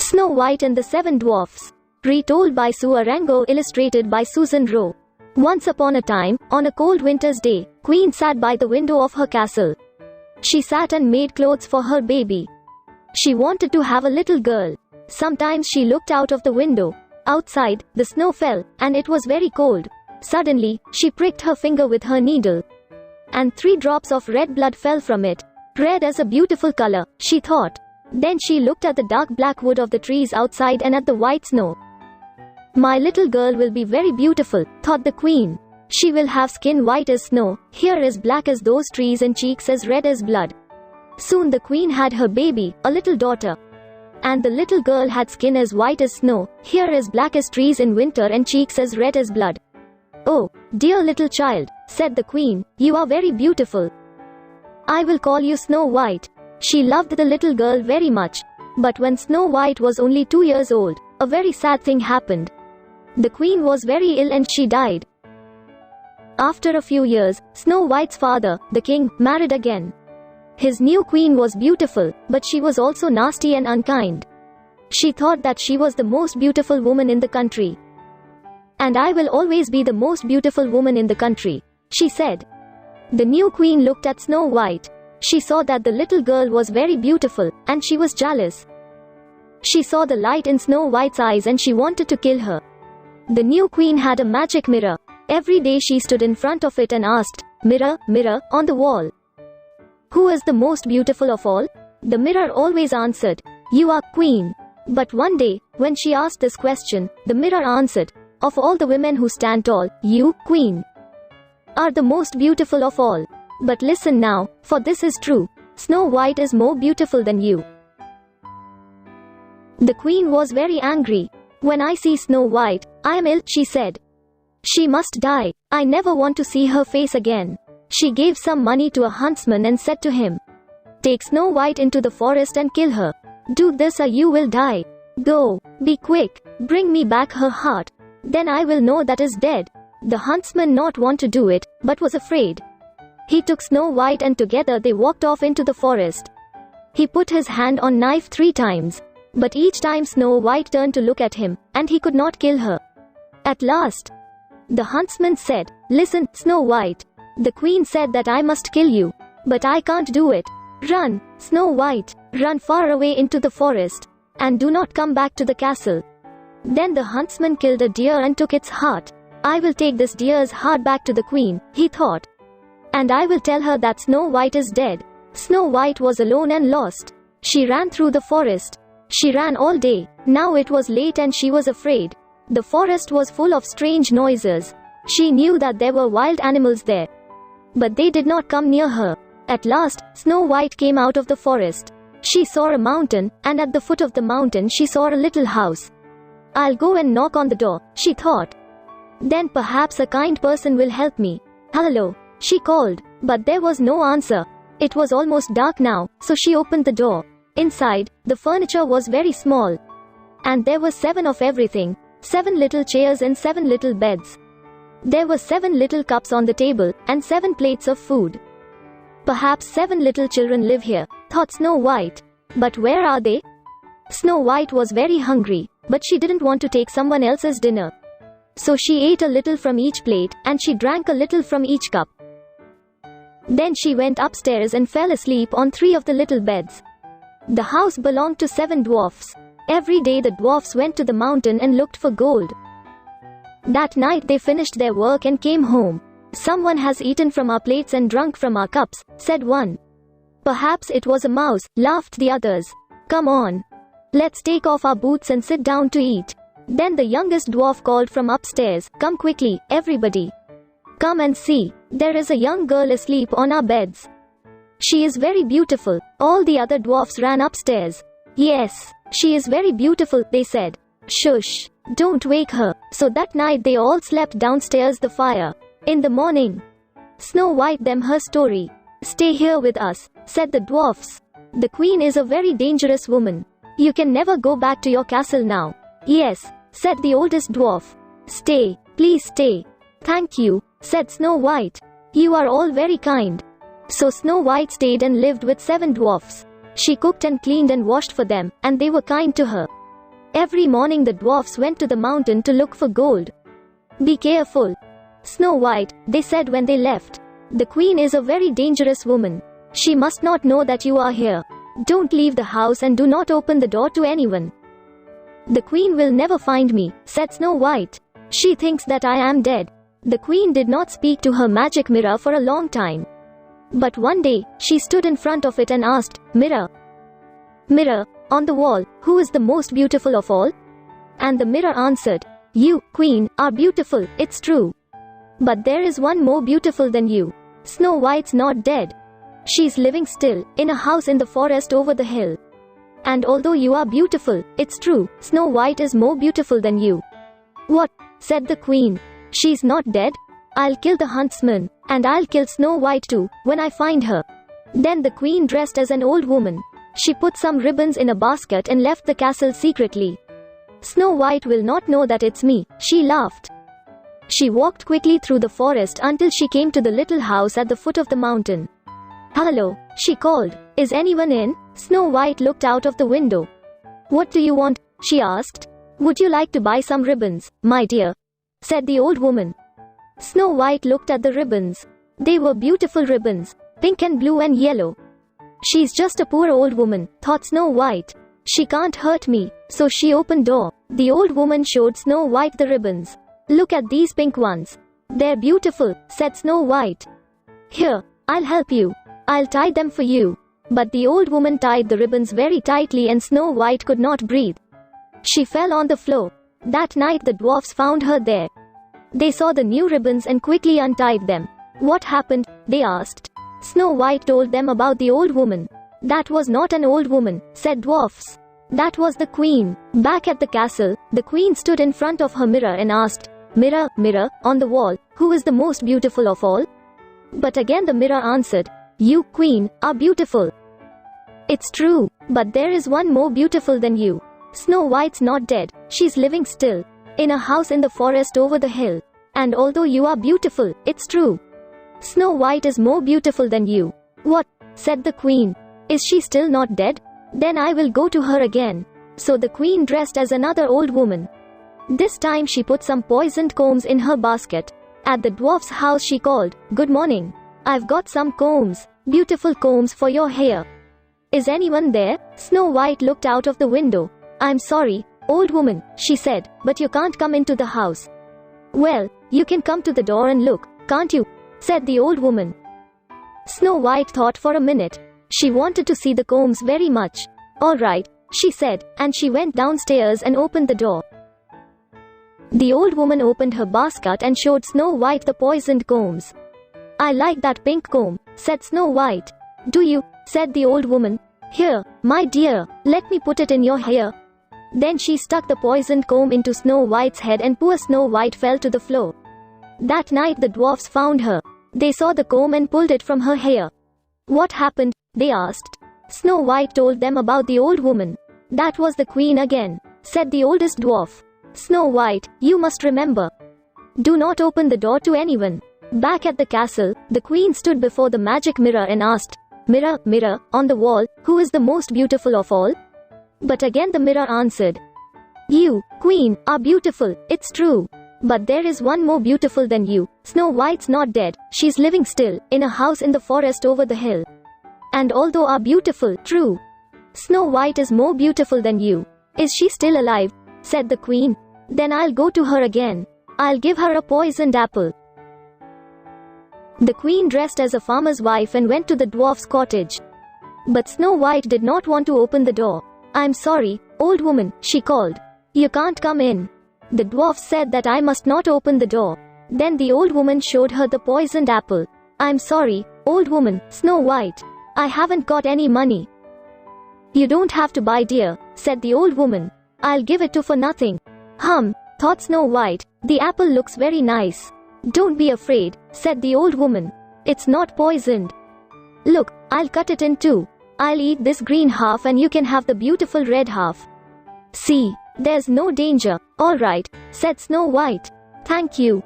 Snow White and the Seven Dwarfs. Retold by Sue Arango, illustrated by Susan Rowe. Once upon a time, on a cold winter's day, Queen sat by the window of her castle. She sat and made clothes for her baby. She wanted to have a little girl. Sometimes she looked out of the window. Outside, the snow fell, and it was very cold. Suddenly, she pricked her finger with her needle. And 3 drops of red blood fell from it. Red is a beautiful color, she thought. Then she looked at the dark black wood of the trees outside and at the white snow. My little girl will be very beautiful, thought the queen. She will have skin white as snow, hair as black as those trees and cheeks as red as blood. Soon the queen had her baby, a little daughter. And the little girl had skin as white as snow, hair as black as trees in winter and cheeks as red as blood. "Oh, dear little child," said the queen, "you are very beautiful. I will call you Snow White." She loved the little girl very much. But when Snow White was only 2 years old, a very sad thing happened. The queen was very ill and she died. After a few years, Snow White's father, the king, married again. His new queen was beautiful, but she was also nasty and unkind. She thought that she was the most beautiful woman in the country. "And I will always be the most beautiful woman in the country," she said. The new queen looked at Snow White. She saw that the little girl was very beautiful, and she was jealous. She saw the light in Snow White's eyes and she wanted to kill her. The new queen had a magic mirror. Every day she stood in front of it and asked, "Mirror, mirror, on the wall, who is the most beautiful of all?" The mirror always answered, "You are queen." But one day, when she asked this question, the mirror answered, "Of all the women who stand tall, you, queen, are the most beautiful of all. But listen now, for this is true. Snow White is more beautiful than you." The queen was very angry. "When I see Snow White, I am ill," she said. "She must die. I never want to see her face again." She gave some money to a huntsman and said to him, "Take Snow White into the forest and kill her. Do this or you will die. Go, be quick, bring me back her heart. Then I will know that is dead." The huntsman not want to do it, but was afraid. He took Snow White and together they walked off into the forest. He put his hand on knife 3 times. But each time Snow White turned to look at him, and he could not kill her. At last, the huntsman said, "Listen, Snow White. The queen said that I must kill you. But I can't do it. Run, Snow White, run far away into the forest. And do not come back to the castle." Then the huntsman killed a deer and took its heart. "I will take this deer's heart back to the queen," he thought. "And I will tell her that Snow White is dead." Snow White was alone and lost. She ran through the forest. She ran all day. Now it was late and she was afraid. The forest was full of strange noises. She knew that there were wild animals there. But they did not come near her. At last, Snow White came out of the forest. She saw a mountain, and at the foot of the mountain she saw a little house. "I'll go and knock on the door," she thought. "Then perhaps a kind person will help me." "Hello," she called. But there was no answer. It was almost dark now, so she opened the door. Inside, the furniture was very small. And there were 7 of everything. 7 little chairs and 7 little beds. There were 7 little cups on the table, and 7 plates of food. "Perhaps 7 little children live here," thought Snow White. But where are they? Snow White was very hungry, but she didn't want to take someone else's dinner. So she ate a little from each plate, and she drank a little from each cup. Then she went upstairs and fell asleep on 3 of the little beds. The house belonged to 7 dwarfs. Every day the dwarfs went to the mountain and looked for gold. That night they finished their work and came home. "Someone has eaten from our plates and drunk from our cups," said one. "Perhaps it was a mouse," laughed the others. "Come on. Let's take off our boots and sit down to eat." Then the youngest dwarf called from upstairs, "Come quickly, everybody. Come and see. There is a young girl asleep on our beds. She is very beautiful." All the other dwarfs ran upstairs. "Yes, she is very beautiful," they said. "Shush, don't wake her." So that night they all slept downstairs the fire. In the morning, Snow White them her story. "Stay here with us," said the dwarfs. "The queen is a very dangerous woman. You can never go back to your castle now." "Yes," said the oldest dwarf. "Stay, please stay." "Thank you," said Snow White. "You are all very kind." So Snow White stayed and lived with 7 dwarfs. She cooked and cleaned and washed for them, and they were kind to her. Every morning the dwarfs went to the mountain to look for gold. Be careful, Snow White, they said when they left. The queen is a very dangerous woman. She must not know that you are here. Don't leave the house and do not open the door to anyone. The queen will never find me, said Snow White. She thinks that I am dead. The queen did not speak to her magic mirror for a long time. But one day, she stood in front of it and asked, Mirror, mirror, on the wall, who is the most beautiful of all? And the mirror answered, You, queen, are beautiful, it's true. But there is one more beautiful than you. Snow White's not dead. She's living still, in a house in the forest over the hill. And although you are beautiful, it's true, Snow White is more beautiful than you. What? Said the queen. She's not dead? I'll kill the huntsman, and I'll kill Snow White too, when I find her. Then the queen dressed as an old woman. She put some ribbons in a basket and left the castle secretly. Snow White will not know that it's me, she laughed. She walked quickly through the forest until she came to the little house at the foot of the mountain. Hello, she called. Is anyone in? Snow White looked out of the window. What do you want? She asked. Would you like to buy some ribbons, my dear? Said the old woman. Snow White looked at the ribbons. They were beautiful ribbons, pink and blue and yellow. She's just a poor old woman, thought Snow White. She can't hurt me, so she opened door. The old woman showed Snow White the ribbons. Look at these pink ones. They're beautiful, said Snow White. Here, I'll help you. I'll tie them for you. But the old woman tied the ribbons very tightly and Snow White could not breathe. She fell on the floor. That night the dwarfs found her there. They saw the new ribbons and quickly untied them. What happened? They asked. Snow White told them about the old woman. That was not an old woman, said dwarfs. That was the queen. Back at the castle, the queen stood in front of her mirror and asked, Mirror, mirror, on the wall, who is the most beautiful of all? But again the mirror answered, You, queen, are beautiful. It's true, but there is one more beautiful than you. Snow White's not dead, she's living still, in a house in the forest over the hill. And although you are beautiful, it's true. Snow White is more beautiful than you. What? Said the queen. Is she still not dead? Then I will go to her again. So the queen dressed as another old woman. This time she put some poisoned combs in her basket. At the dwarf's house she called, Good morning. I've got some combs, beautiful combs for your hair. Is anyone there? Snow White looked out of the window. I'm sorry, old woman, she said, but you can't come into the house. Well, you can come to the door and look, can't you? Said the old woman. Snow White thought for a minute. She wanted to see the combs very much. All right, she said, and she went downstairs and opened the door. The old woman opened her basket and showed Snow White the poisoned combs. I like that pink comb, said Snow White. Do you? Said the old woman. Here, my dear, let me put it in your hair. Then she stuck the poisoned comb into Snow White's head and poor Snow White fell to the floor. That night the dwarfs found her. They saw the comb and pulled it from her hair. What happened? They asked. Snow White told them about the old woman. That was the queen again, said the oldest dwarf. Snow White, you must remember. Do not open the door to anyone. Back at the castle, the queen stood before the magic mirror and asked, Mirror, mirror, on the wall, who is the most beautiful of all? But again the mirror answered, You, queen, are beautiful, it's true. But there is one more beautiful than you. Snow White's not dead, she's living still, in a house in the forest over the hill. And although are beautiful, true. Snow White is more beautiful than you. Is she still alive? Said the queen. Then I'll go to her again. I'll give her a poisoned apple. The queen dressed as a farmer's wife and went to the dwarf's cottage. But Snow White did not want to open the door. I'm sorry, old woman, she called. You can't come in. The dwarf said that I must not open the door. Then the old woman showed her the poisoned apple. I'm sorry, old woman, Snow White. I haven't got any money. You don't have to buy, dear, said the old woman. I'll give it to for nothing. Thought Snow White, the apple looks very nice. Don't be afraid, said the old woman. It's not poisoned. Look, I'll cut it in two. I'll eat this green half and you can have the beautiful red half. See, there's no danger. All right, said Snow White. Thank you,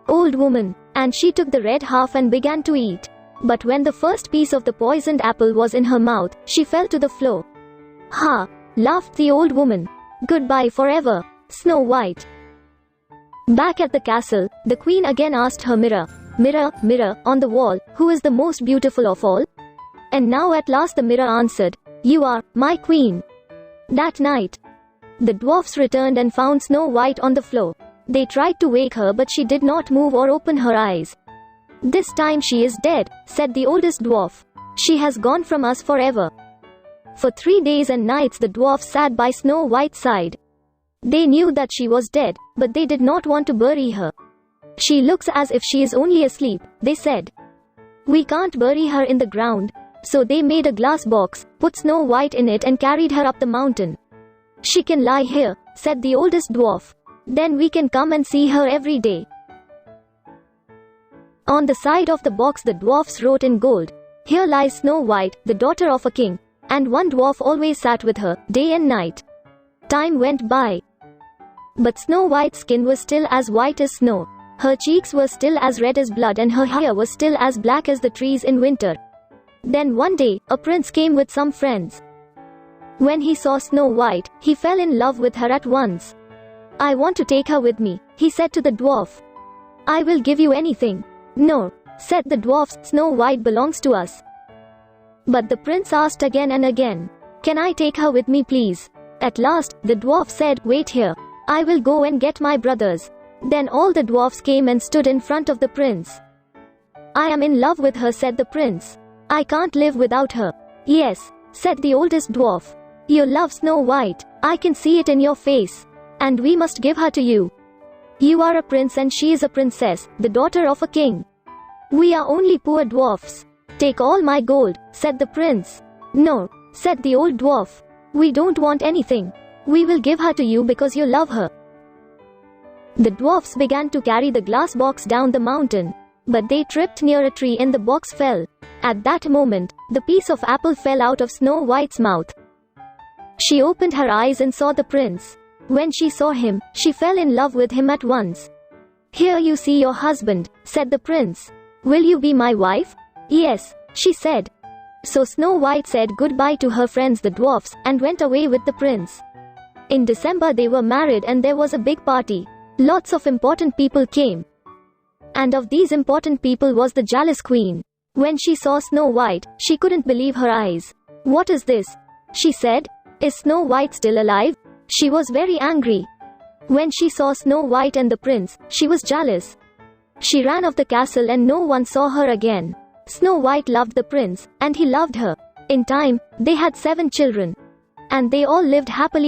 old woman. And she took the red half and began to eat. But when the first piece of the poisoned apple was in her mouth, she fell to the floor. Ha! Laughed the old woman. Goodbye forever, Snow White. Back at the castle, the queen again asked her mirror, "Mirror, mirror, on the wall, who is the most beautiful of all?" And now at last the mirror answered, "You are, my queen." That night, the dwarfs returned and found Snow White on the floor. They tried to wake her, but she did not move or open her eyes. "This time she is dead," said the oldest dwarf. "She has gone from us forever." For 3 days and nights the dwarfs sat by Snow White's side. They knew that she was dead, but they did not want to bury her. "She looks as if she is only asleep," they said. "We can't bury her in the ground." So they made a glass box, put Snow White in it and carried her up the mountain. "She can lie here," said the oldest dwarf. "Then we can come and see her every day." On the side of the box the dwarfs wrote in gold, "Here lies Snow White, the daughter of a king." And one dwarf always sat with her, day and night. Time went by. But Snow White's skin was still as white as snow. Her cheeks were still as red as blood and her hair was still as black as the trees in winter. Then one day, a prince came with some friends. When he saw Snow White, he fell in love with her at once. "I want to take her with me," he said to the dwarf. "I will give you anything." "No," said the dwarfs, "Snow White belongs to us." But the prince asked again and again, "Can I take her with me please?" At last, the dwarf said, "Wait here. I will go and get my brothers." Then all the dwarfs came and stood in front of the prince. "I am in love with her," said the prince. "I can't live without her." "Yes," said the oldest dwarf. "You love Snow White. I can see it in your face. And we must give her to you. You are a prince and she is a princess, the daughter of a king. We are only poor dwarfs. Take all my gold," said the prince. "No," said the old dwarf. "We don't want anything. We will give her to you because you love her." The dwarfs began to carry the glass box down the mountain. But they tripped near a tree and the box fell. At that moment, the piece of apple fell out of Snow White's mouth. She opened her eyes and saw the prince. When she saw him, she fell in love with him at once. "Here you see your husband," said the prince. "Will you be my wife?" "Yes," she said. So Snow White said goodbye to her friends the dwarfs, and went away with the prince. In December they were married and there was a big party. Lots of important people came. And of these important people was the jealous queen. When she saw Snow White, she couldn't believe her eyes. "What is this?" she said. "Is Snow White still alive?" She was very angry. When she saw Snow White and the prince, she was jealous. She ran off the castle and no one saw her again. Snow White loved the prince, and he loved her. In time, they had 7 children. And they all lived happily